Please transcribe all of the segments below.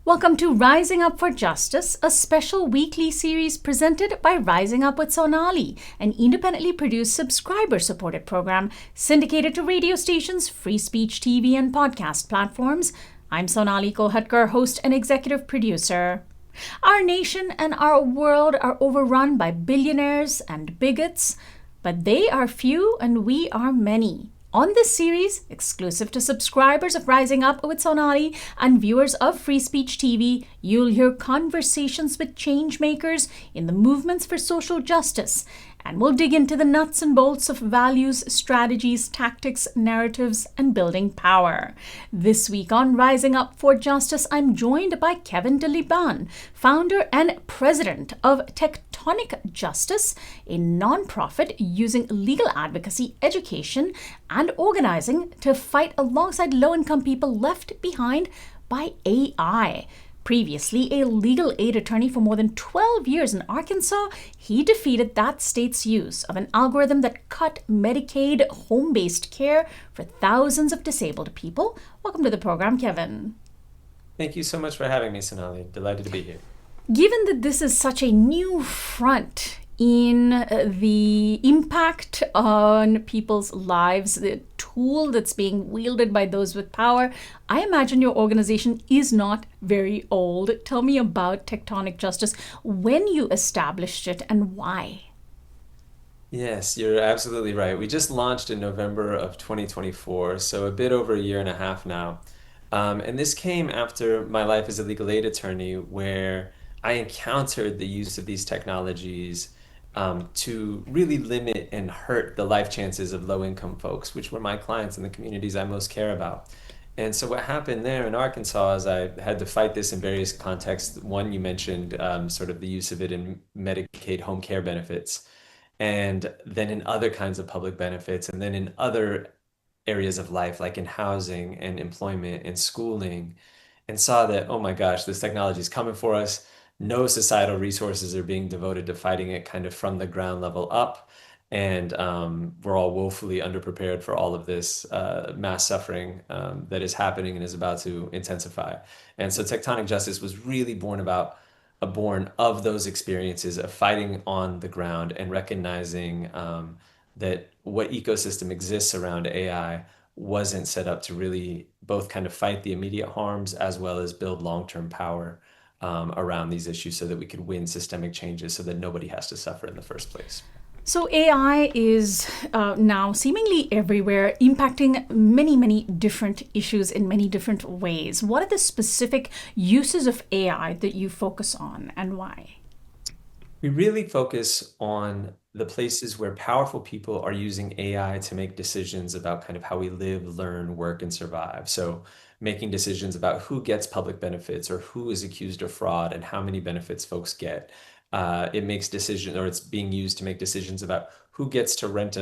Welcome to Rising Up for Justice, a special weekly series presented by Rising Up with Sonali, an independently produced subscriber-supported program syndicated to radio stations, FreeSpeechTV, and podcast platforms. I'm SonaliKolhatkar, host and executive producer. Our nation and our world are overrun by billionaires and bigots, but they are few and we are many. On this series, exclusive to subscribers of Rising Up with Sonali and viewers of Free Speech TV, you'll hear conversations with changemakers in the movements for social justice, and we'll dig into the nuts and bolts of values, strategies, tactics, narratives, and building power. This week on Rising Up for Justice, I'm joined by Kevin De Liban, founder and president of TechTonic Justice, a nonprofit using legal advocacy, education, and organizing to fight alongside low-income people left behind by AI. Previously a legal aid attorney for more than 12 years in Arkansas, he defeated that state's use of an algorithm that cut Medicaid home-based care for thousands of disabled people. Welcome to the program, Kevin. Thank you so much for having me, Sonali. Delighted to be here. Given that this is such a new front in the impact on people's lives, the tool that's being wielded by those with power, I imagine your organization is not very old. Tell me about TechTonic Justice, when you established it and why. Yes, you're absolutely right. We just launched in November of 2024, so a bit over a year and a half now. And this came after my life as a legal aid attorney, where I encountered the use of these technologies to really limit and hurt the life chances of low-income folks, which were my clients in the communities I most care about. And so what happened there in Arkansas is I had to fight this in various contexts. One, you mentioned sort of the use of it in Medicaid home care benefits, and then in other kinds of public benefits, and then in other areas of life, like in housing and employment and schooling, and saw that, oh my gosh, this technology is coming for us. No societal resources are being devoted to fighting it kind of from the ground level up. And we're all woefully underprepared for all of this mass suffering that is happening and is about to intensify. And so Tectonic Justice was really born of those experiences of fighting on the ground and recognizing that what ecosystem exists around AI wasn't set up to really both kind of fight the immediate harms as well as build long-term power around these issues so that we could win systemic changes so that nobody has to suffer in the first place. So AI is now seemingly everywhere, impacting many, many different issues in many different ways. What are the specific uses of AI that you focus on and why? We really focus on the places where powerful people are using AI to make decisions about kind of how we live, learn, work, and survive. So making decisions about who gets public benefits or who is accused of fraud and how many benefits folks get. It makes decisions, or it's being used to make decisions about who gets to rent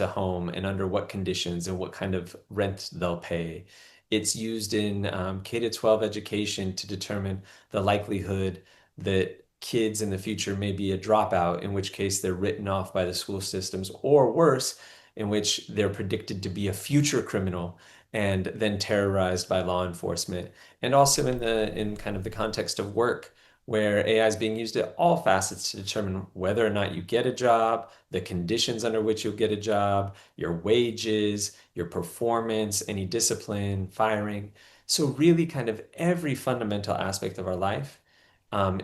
a home and under what conditions and what kind of rent they'll pay. It's used in K-12 education to determine the likelihood that kids in the future may be a dropout, in which case they're written off by the school systems, or worse, in which they're predicted to be a future criminal and then terrorized by law enforcement. And also in kind of the context of work, where AI is being used at all facets to determine whether or not you get a job, the conditions under which you'll get a job, your wages, your performance, any discipline, firing. So really kind of every fundamental aspect of our life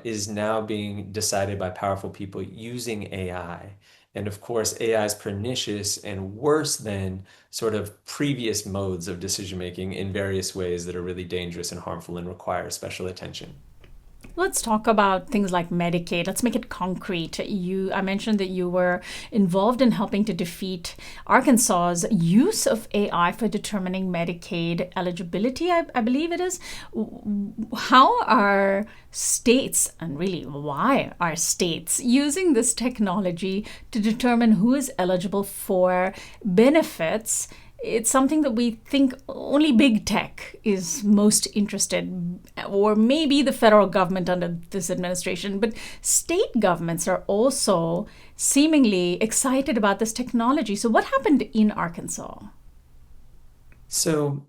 is now being decided by powerful people using AI. And of course, AI is pernicious and worse than sort of previous modes of decision-making in various ways that are really dangerous and harmful and require special attention. Let's talk about things like Medicaid. Let's make it concrete. I mentioned that you were involved in helping to defeat Arkansas's use of AI for determining Medicaid eligibility, I believe it is. How are states, and really why are states using this technology to determine who is eligible for benefits? It's something that we think only big tech is most interested, or maybe the federal government under this administration, but state governments are also seemingly excited about this technology. So what happened in Arkansas? So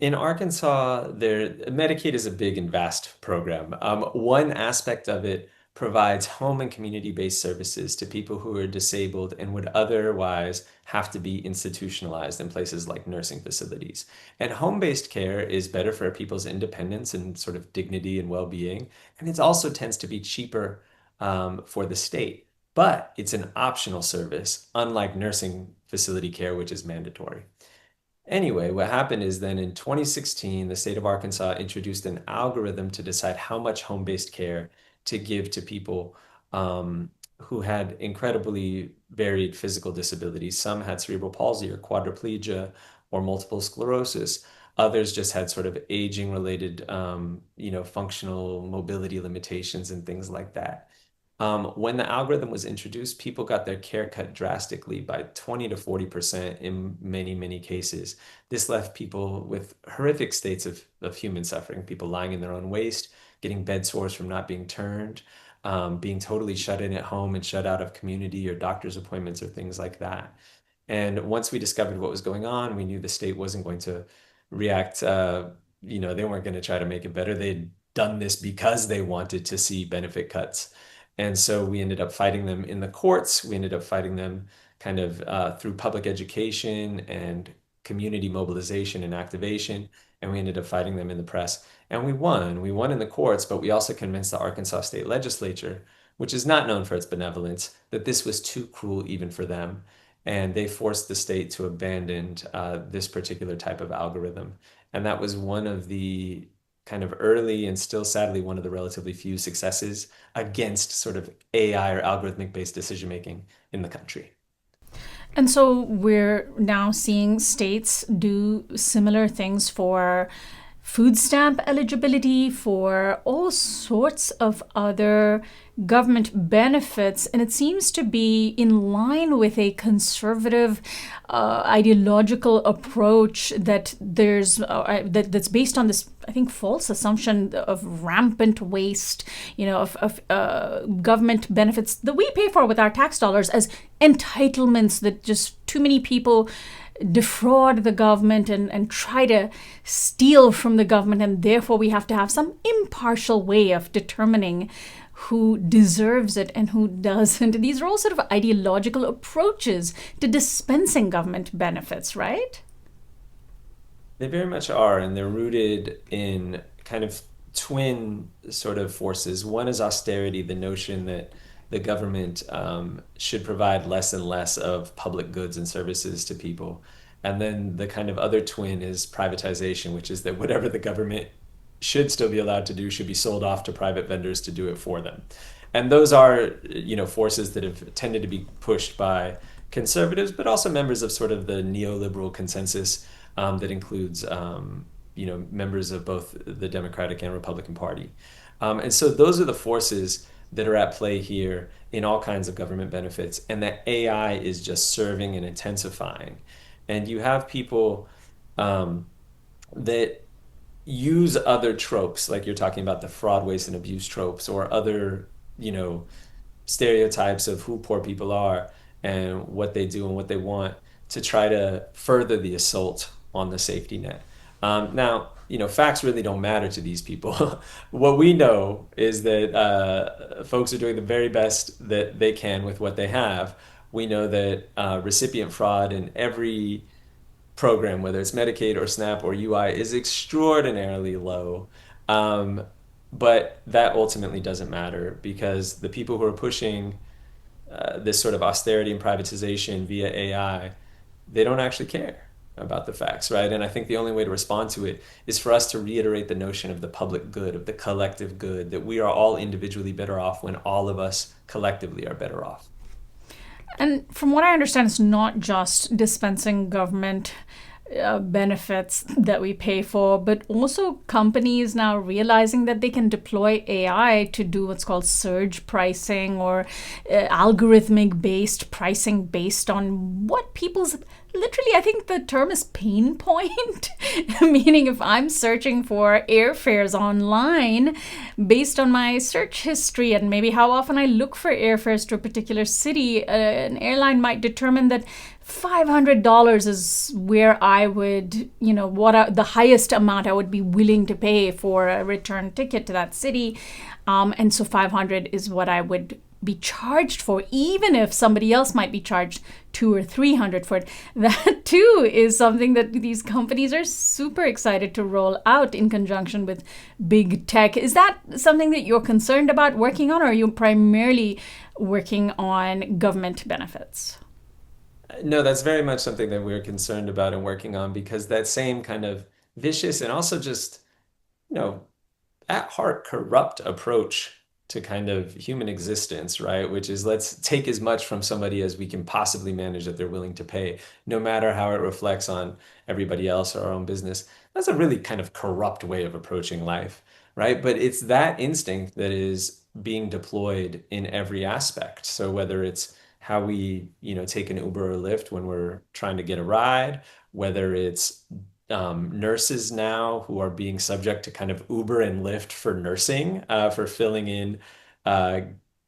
In Arkansas, Medicaid is a big and vast program. One aspect of it provides home and community-based services to people who are disabled and would otherwise have to be institutionalized in places like nursing facilities. And home-based care is better for people's independence and sort of dignity and well-being. And it also tends to be cheaper for the state. But it's an optional service, unlike nursing facility care, which is mandatory. Anyway, what happened is then in 2016, the state of Arkansas introduced an algorithm to decide how much home-based care to give to people who had incredibly varied physical disabilities. Some had cerebral palsy or quadriplegia or multiple sclerosis. Others just had sort of aging-related, functional mobility limitations and things like that. When the algorithm was introduced, people got their care cut drastically by 20 to 40% in many, many cases. This left people with horrific states of human suffering, people lying in their own waste, getting bed sores from not being turned, being totally shut in at home and shut out of community or doctor's appointments or things like that. And once we discovered what was going on, we knew the state wasn't going to react. They weren't going to try to make it better. They'd done this because they wanted to see benefit cuts. And so we ended up fighting them in the courts. We ended up fighting them kind of through public education and community mobilization and activation. And we ended up fighting them in the press. And we won. We won in the courts, but we also convinced the Arkansas State Legislature, which is not known for its benevolence, that this was too cruel even for them. And they forced the state to abandon this particular type of algorithm. And that was one of the kind of early and still sadly one of the relatively few successes against sort of AI or algorithmic-based decision-making in the country. And so we're now seeing states do similar things for food stamp eligibility, for all sorts of other government benefits, and it seems to be in line with a conservative ideological approach that that's based on this, I think, false assumption of rampant waste, of government benefits that we pay for with our tax dollars as entitlements that just too many people defraud the government and try to steal from the government, and therefore we have to have some impartial way of determining who deserves it and who doesn't. These are all sort of ideological approaches to dispensing government benefits, right? They very much are, and they're rooted in kind of twin sort of forces. One is austerity, the notion that the government should provide less and less of public goods and services to people. And then the kind of other twin is privatization, which is that whatever the government should still be allowed to do should be sold off to private vendors to do it for them. And those are, forces that have tended to be pushed by conservatives, but also members of sort of the neoliberal consensus that includes, members of both the Democratic and Republican Party. And so those are the forces that are at play here in all kinds of government benefits, and that AI is just serving and intensifying. And you have people that use other tropes, like you're talking about the fraud, waste, and abuse tropes, or other, stereotypes of who poor people are and what they do and what they want to try to further the assault on the safety net. Now, facts really don't matter to these people. What we know is that folks are doing the very best that they can with what they have. We know that recipient fraud in every program, whether it's Medicaid or SNAP or UI, is extraordinarily low. But that ultimately doesn't matter, because the people who are pushing this sort of austerity and privatization via AI, they don't actually care about the facts, right? And I think the only way to respond to it is for us to reiterate the notion of the public good, of the collective good, that we are all individually better off when all of us collectively are better off. And from what I understand, it's not just dispensing government benefits that we pay for, but also companies now realizing that they can deploy AI to do what's called surge pricing, or algorithmic based pricing based on what people's, literally, I think the term is pain point, meaning if I'm searching for airfares online based on my search history and maybe how often I look for airfares to a particular city, an airline might determine that $500 is where I would, the highest amount I would be willing to pay for a return ticket to that city. And so 500 is what I would be charged for, even if somebody else might be charged 200 or 300 for it. That too is something that these companies are super excited to roll out in conjunction with big tech. Is that something that you're concerned about working on, or are you primarily working on government benefits? No, that's very much something that we're concerned about and working on, because that same kind of vicious and also just, at heart, corrupt approach to kind of human existence, right? Which is, let's take as much from somebody as we can possibly manage that they're willing to pay, no matter how it reflects on everybody else or our own business. That's a really kind of corrupt way of approaching life, right? But it's that instinct that is being deployed in every aspect. So whether it's how we, take an Uber or Lyft when we're trying to get a ride, whether it's nurses now who are being subject to kind of Uber and Lyft for nursing, for filling in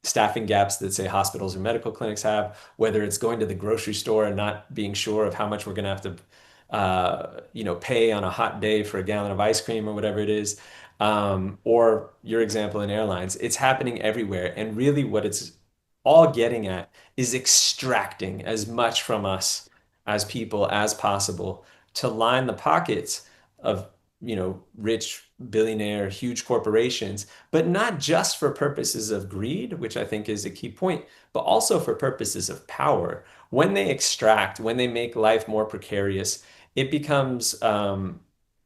staffing gaps that, say, hospitals or medical clinics have, whether it's going to the grocery store and not being sure of how much we're going to have to pay on a hot day for a gallon of ice cream or whatever it is, or your example in airlines. It's happening everywhere. And really what it's all getting at is extracting as much from us as people as possible to line the pockets of, rich billionaire, huge corporations, but not just for purposes of greed, which I think is a key point, but also for purposes of power. When they extract, when they make life more precarious, it becomes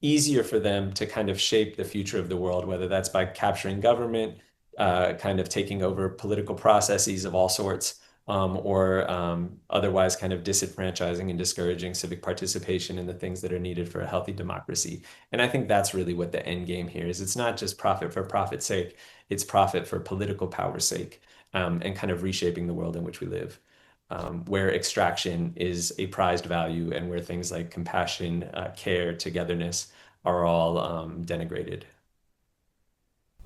easier for them to kind of shape the future of the world, whether that's by capturing government, kind of taking over political processes of all sorts, or otherwise kind of disenfranchising and discouraging civic participation in the things that are needed for a healthy democracy. And I think that's really what the end game here is. It's not just profit for profit's sake, it's profit for political power's sake, and kind of reshaping the world in which we live, where extraction is a prized value and where things like compassion, care, togetherness are all denigrated.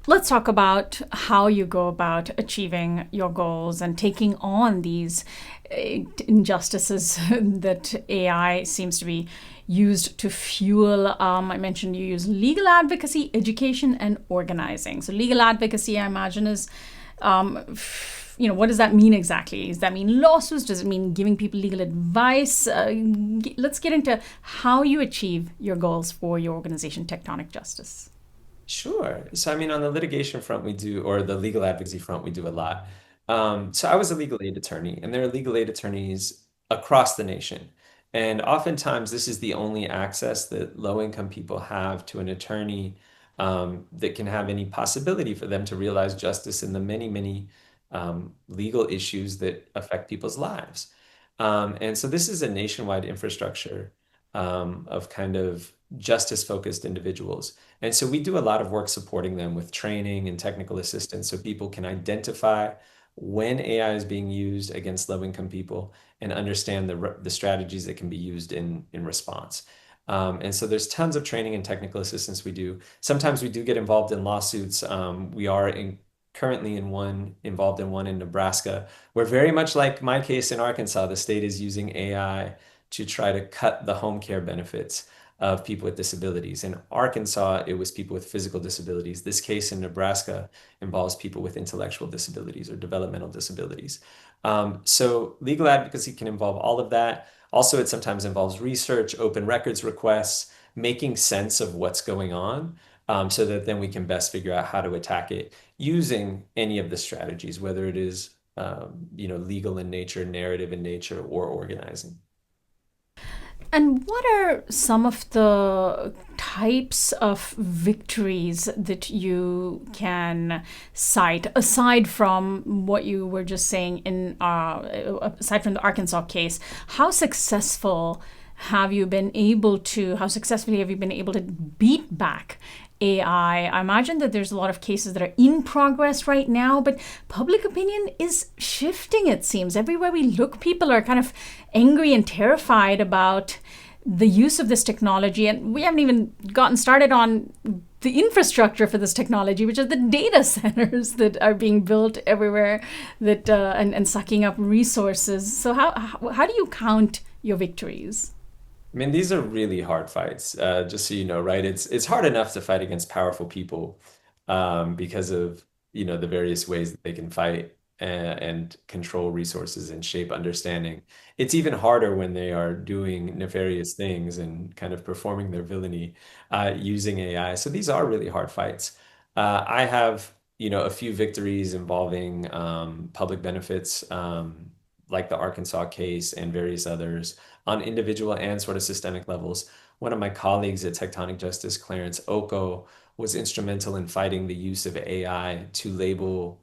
Let's talk about how you go about achieving your goals and taking on these injustices that AI seems to be used to fuel. I mentioned you use legal advocacy, education, and organizing. So legal advocacy, I imagine, is, what does that mean exactly? Does that mean lawsuits? Does it mean giving people legal advice? Let's get into how you achieve your goals for your organization, Tectonic Justice. Sure. So, on the litigation front, or the legal advocacy front, we do a lot. So I was a legal aid attorney, and there are legal aid attorneys across the nation. And oftentimes, this is the only access that low-income people have to an attorney that can have any possibility for them to realize justice in the many, many legal issues that affect people's lives. And so this is a nationwide infrastructure of kind of justice-focused individuals. And so we do a lot of work supporting them with training and technical assistance so people can identify when AI is being used against low-income people and understand the strategies that can be used in response. And so there's tons of training and technical assistance we do. Sometimes we do get involved in lawsuits. We are currently involved in one in Nebraska, where, very much like my case in Arkansas, the state is using AI to try to cut the home care benefits of people with disabilities. In Arkansas, it was people with physical disabilities. This case in Nebraska involves people with intellectual disabilities or developmental disabilities. So legal advocacy can involve all of that. Also, it sometimes involves research, open records requests, making sense of what's going on, so that then we can best figure out how to attack it using any of the strategies, whether it is legal in nature, narrative in nature, or organizing. And what are some of the types of victories that you can cite, aside from what you were just saying aside from the Arkansas case? How successfully have you been able to beat back AI? I imagine that there's a lot of cases that are in progress right now, but public opinion is shifting, it seems. Everywhere we look, people are kind of angry and terrified about the use of this technology. And we haven't even gotten started on the infrastructure for this technology, which are the data centers that are being built everywhere and sucking up resources. So how do you your victories? I mean, these are really hard fights, just so you know, right? It's hard enough to fight against powerful people because of, the various ways that they can fight and control resources and shape understanding. It's even harder when they are doing nefarious things and kind of performing their villainy using AI. So these are really hard fights. I have, a few victories involving public benefits, like the Arkansas case and various others on individual and sort of systemic levels. One of my colleagues at Tectonic Justice, Clarence Oko, was instrumental in fighting the use of AI to label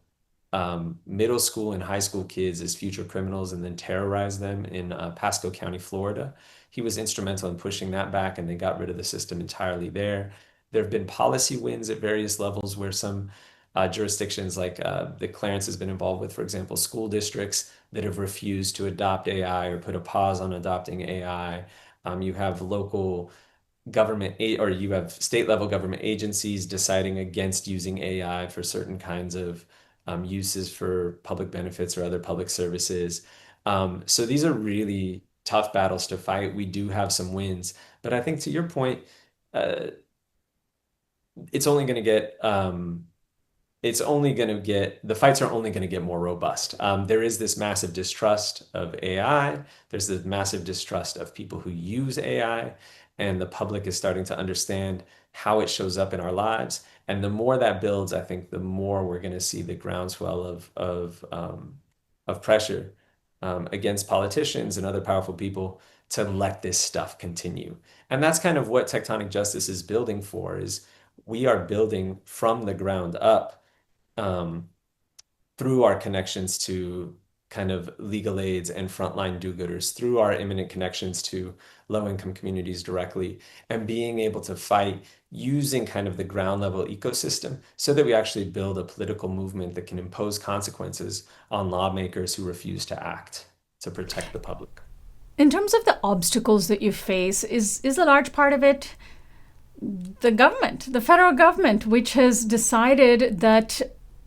middle school and high school kids as future criminals and then terrorize them in Pasco County, Florida. He was instrumental in pushing that back, and they got rid of the system entirely there. There have been policy wins at various levels where some jurisdictions like that Clarence has been involved with, for example, school districts that have refused to adopt AI or put a pause on adopting AI. You have local or you have state level government agencies deciding against using AI for certain kinds of uses for public benefits or other public services. So these are really tough battles to fight. We do have some wins, but I think to your point, uh, it's only going to get the fights are only going to get more robust. There is this massive distrust of AI. There's this massive distrust of people who use AI, and the public is starting to understand how it shows up in our lives. And the more that builds, I think the more we're going to see the groundswell of pressure against politicians and other powerful people to let this stuff continue. And that's kind of what Tectonic Justice is building for, is we are building from the ground up um, through our connections to kind of legal aids and frontline do-gooders, through our imminent connections to low-income communities directly, and being able to fight using kind of the ground level ecosystem so that we actually build a political movement that can impose consequences on lawmakers who refuse to act to protect the public. In terms of the obstacles that you face, is a large part of it the government, the federal government, which has decided that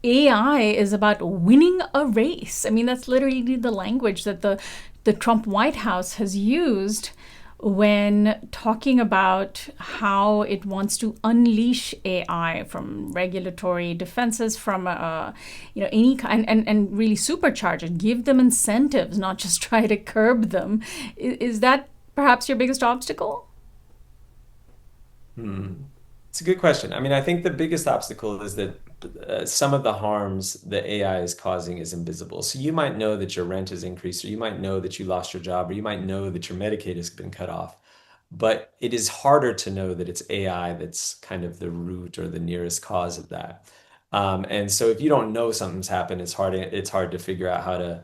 AI is about winning a race? I mean, that's literally the language that the Trump White House has used when talking about how it wants to unleash AI from regulatory defenses, from any kind, and really supercharge it, give them incentives, not just try to curb them. Is that perhaps your biggest obstacle? Hmm. It's a good question. I mean, I think the biggest obstacle is that some of the harms that AI is causing is invisible. So you might know that your rent has increased, or you might know that you lost your job, or you might know that your Medicaid has been cut off. But it is harder to know that it's AI that's kind of the root or the nearest cause of that. And so if you don't know something's happened, it's hard to figure out how to,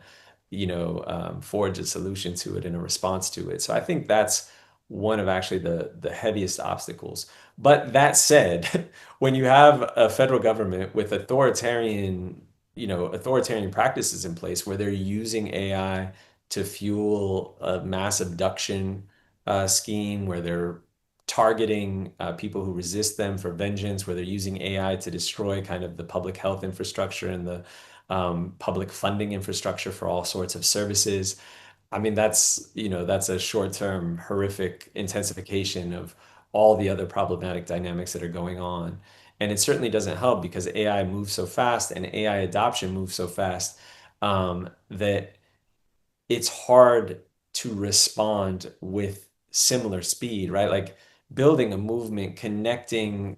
forge a solution to it and a response to it. So I think that's one of actually the heaviest obstacles. But that said, when you have a federal government with authoritarian practices in place where they're using AI to fuel a mass abduction scheme, where they're targeting people who resist them for vengeance, where they're using AI to destroy kind of the public health infrastructure and the public funding infrastructure for all sorts of services. I mean, that's a short-term horrific intensification of all the other problematic dynamics that are going on. And it certainly doesn't help because AI moves so fast and AI adoption moves so fast that it's hard to respond with similar speed, right? Like building a movement, connecting,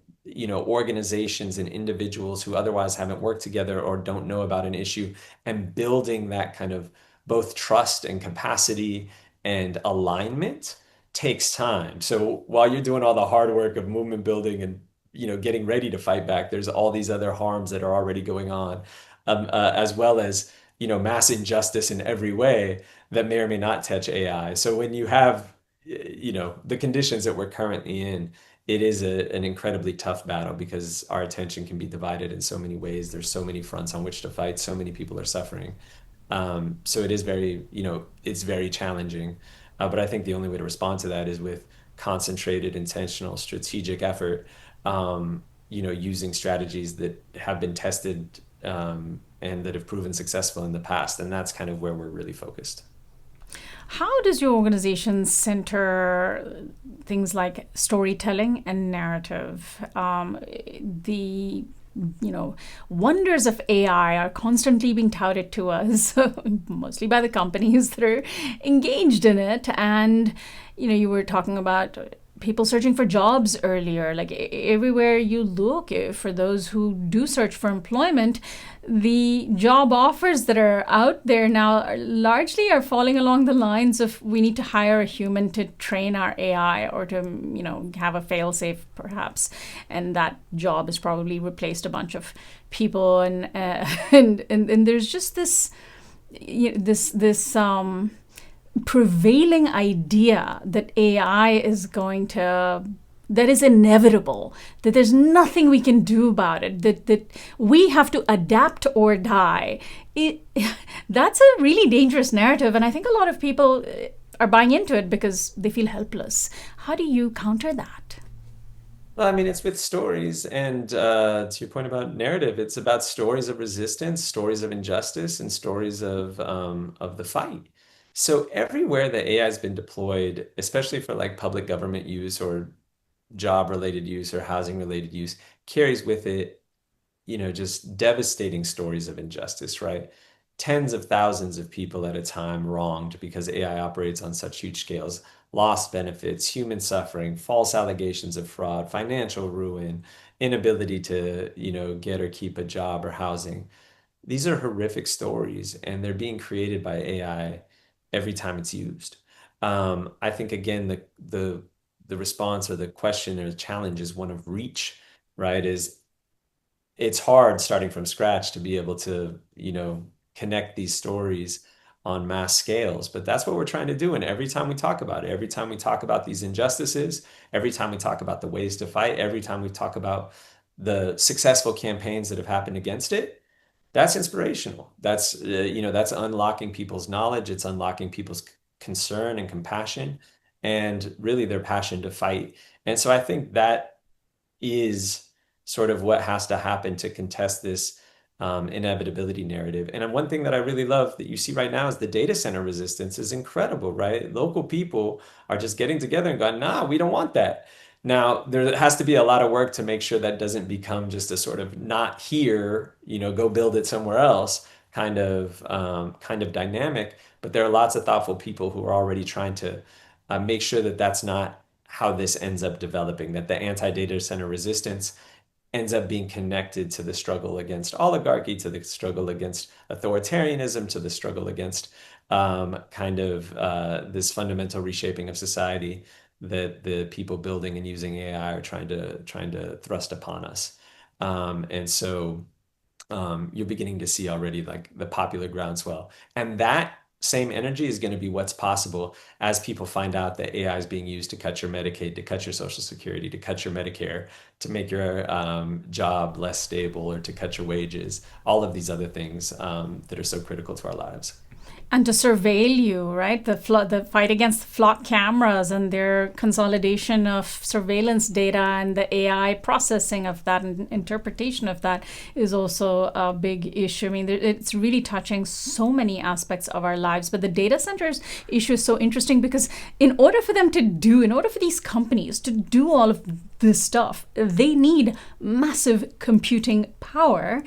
organizations and individuals who otherwise haven't worked together or don't know about an issue, and building that kind of both trust and capacity and alignment takes time. So while you're doing all the hard work of movement building and getting ready to fight back, there's all these other harms that are already going on, as well as mass injustice in every way that may or may not touch AI. So when you have, the conditions that we're currently in, it is an incredibly tough battle because our attention can be divided in so many ways. There's so many fronts on which to fight. So many people are suffering. So it is it's very challenging. But I think the only way to respond to that is with concentrated, intentional, strategic effort, using strategies that have been tested and that have proven successful in the past. And that's kind of where we're really focused. How does your organization center things like storytelling and narrative? The wonders of AI are constantly being touted to us, mostly by the companies that are engaged in it. And you were talking about people searching for jobs earlier. Like everywhere you look, for those who do search for employment, the job offers that are out there now largely are falling along the lines of we need to hire a human to train our AI or to have a fail-safe perhaps, and that job has probably replaced a bunch of people, and and there's just this prevailing idea that AI is that is inevitable, that there's nothing we can do about it, that we have to adapt or die. That's a really dangerous narrative, and I think a lot of people are buying into it because they feel helpless. How do you counter that? Well, I mean, it's with stories, and to your point about narrative, it's about stories of resistance, stories of injustice, and stories of the fight. So everywhere that AI has been deployed, especially for like public government use or job-related use or housing-related use, carries with it, just devastating stories of injustice, right? Tens of thousands of people at a time wronged because AI operates on such huge scales, lost benefits, human suffering, false allegations of fraud, financial ruin, inability to, get or keep a job or housing. These are horrific stories, and they're being created by AI every time it's used. I think again, the response or the question or the challenge is one of reach, right? It's hard starting from scratch to be able to, connect these stories on mass scales. But that's what we're trying to do. And every time we talk about it, every time we talk about these injustices, every time we talk about the ways to fight, every time we talk about the successful campaigns that have happened against it, that's inspirational. That's unlocking people's knowledge. It's unlocking people's concern and compassion, and really their passion to fight. And so I think that is sort of what has to happen to contest this inevitability narrative. And one thing that I really love that you see right now is the data center resistance is incredible, right? Local people are just getting together and going, nah, we don't want that. Now, there has to be a lot of work to make sure that doesn't become just a sort of not here, go build it somewhere else kind of dynamic. But there are lots of thoughtful people who are already trying to make sure that that's not how this ends up developing, that the anti-data center resistance ends up being connected to the struggle against oligarchy, to the struggle against authoritarianism, to the struggle against this fundamental reshaping of society that the people building and using AI are trying to thrust upon us. And so you're beginning to see already like the popular groundswell. And that same energy is going to be what's possible as people find out that AI is being used to cut your Medicaid, to cut your Social Security, to cut your Medicare, to make your job less stable, or to cut your wages, all of these other things that are so critical to our lives. And to surveil you, right? The fight against flock cameras and their consolidation of surveillance data and the AI processing of that and interpretation of that is also a big issue. I mean, it's really touching so many aspects of our lives. But the data centers issue is so interesting because in order for these companies to do all of this stuff, they need massive computing power,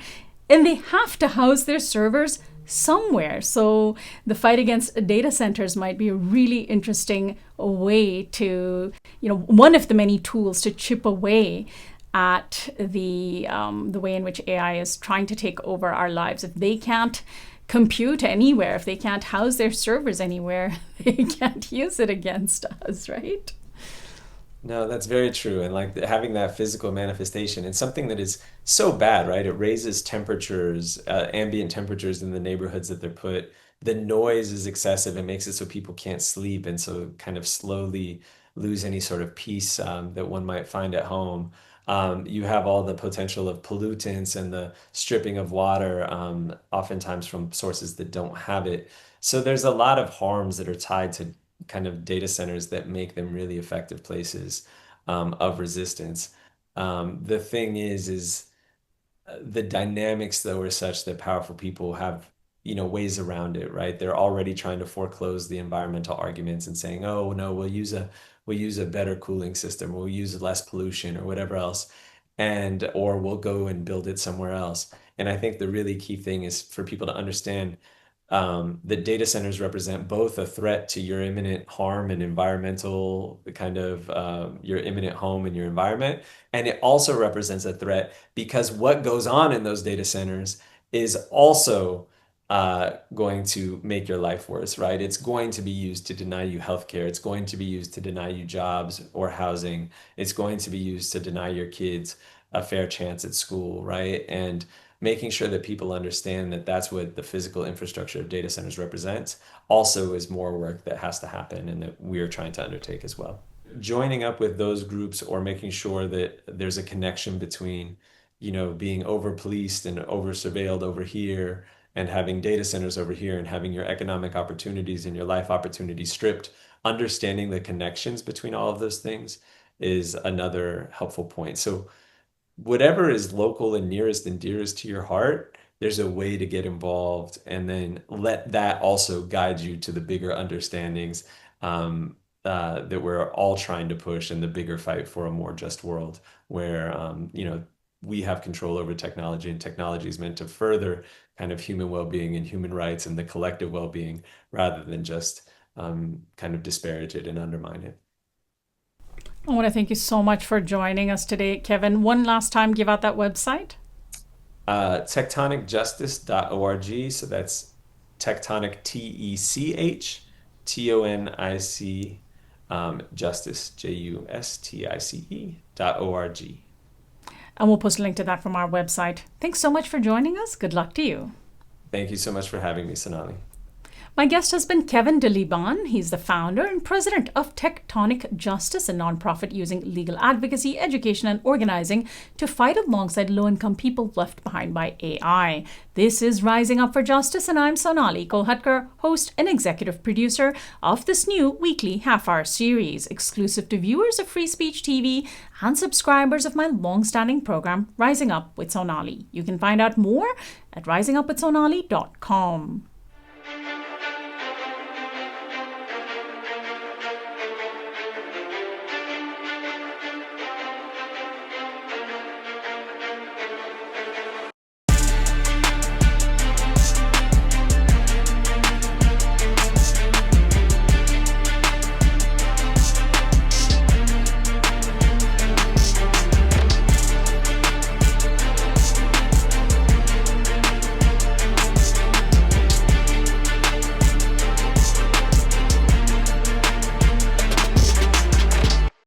and they have to house their servers somewhere. So the fight against data centers might be a really interesting way to, one of the many tools to chip away at the way in which AI is trying to take over our lives. If they can't compute anywhere, if they can't house their servers anywhere, they can't use it against us, right? No, that's very true. And like having that physical manifestation and something that is so bad, right? It raises temperatures, ambient temperatures in the neighborhoods that they're put. The noise is excessive. It makes it so people can't sleep, and so kind of slowly lose any sort of peace that one might find at home. You have all the potential of pollutants and the stripping of water, oftentimes from sources that don't have it. So there's a lot of harms that are tied to kind of data centers that make them really effective places of resistance. The thing is the dynamics though are such that powerful people have ways around it, right? They're already trying to foreclose the environmental arguments and saying, oh no, we'll use a better cooling system, or we'll use less pollution or whatever else, or we'll go and build it somewhere else. And I think the really key thing is for people to understand that data centers represent both a threat to your imminent harm and environmental kind of your imminent home and your environment. And it also represents a threat because what goes on in those data centers is also going to make your life worse, right? It's going to be used to deny you healthcare. It's going to be used to deny you jobs or housing. It's going to be used to deny your kids a fair chance at school, right? And making sure that people understand that that's what the physical infrastructure of data centers represents also is more work that has to happen and that we're trying to undertake as well. Joining up with those groups or making sure that there's a connection between, being over policed and over surveilled over here and having data centers over here and having your economic opportunities and your life opportunities stripped, understanding the connections between all of those things is another helpful point. So whatever is local and nearest and dearest to your heart, there's a way to get involved and then let that also guide you to the bigger understandings that we're all trying to push in the bigger fight for a more just world where, we have control over technology, and technology is meant to further kind of human well-being and human rights and the collective well-being rather than just kind of disparage it and undermine it. I want to thank you so much for joining us today, Kevin. One last time, give out that website. TechTonicJustice.org. So that's Tectonic, TechTonic, Justice, JUSTICE.org. And we'll post a link to that from our website. Thanks so much for joining us. Good luck to you. Thank you so much for having me, Sonali. My guest has been Kevin De Liban. He's the founder and president of TechTonic Justice, a nonprofit using legal advocacy, education, and organizing to fight alongside low-income people left behind by AI. This is Rising Up for Justice, and I'm SonaliKolhatkar, host and executive producer of this new weekly half-hour series, exclusive to viewers of FreeSpeechTV and subscribers of my long-standing program, Rising Up with Sonali. You can find out more at risingupwithsonali.com.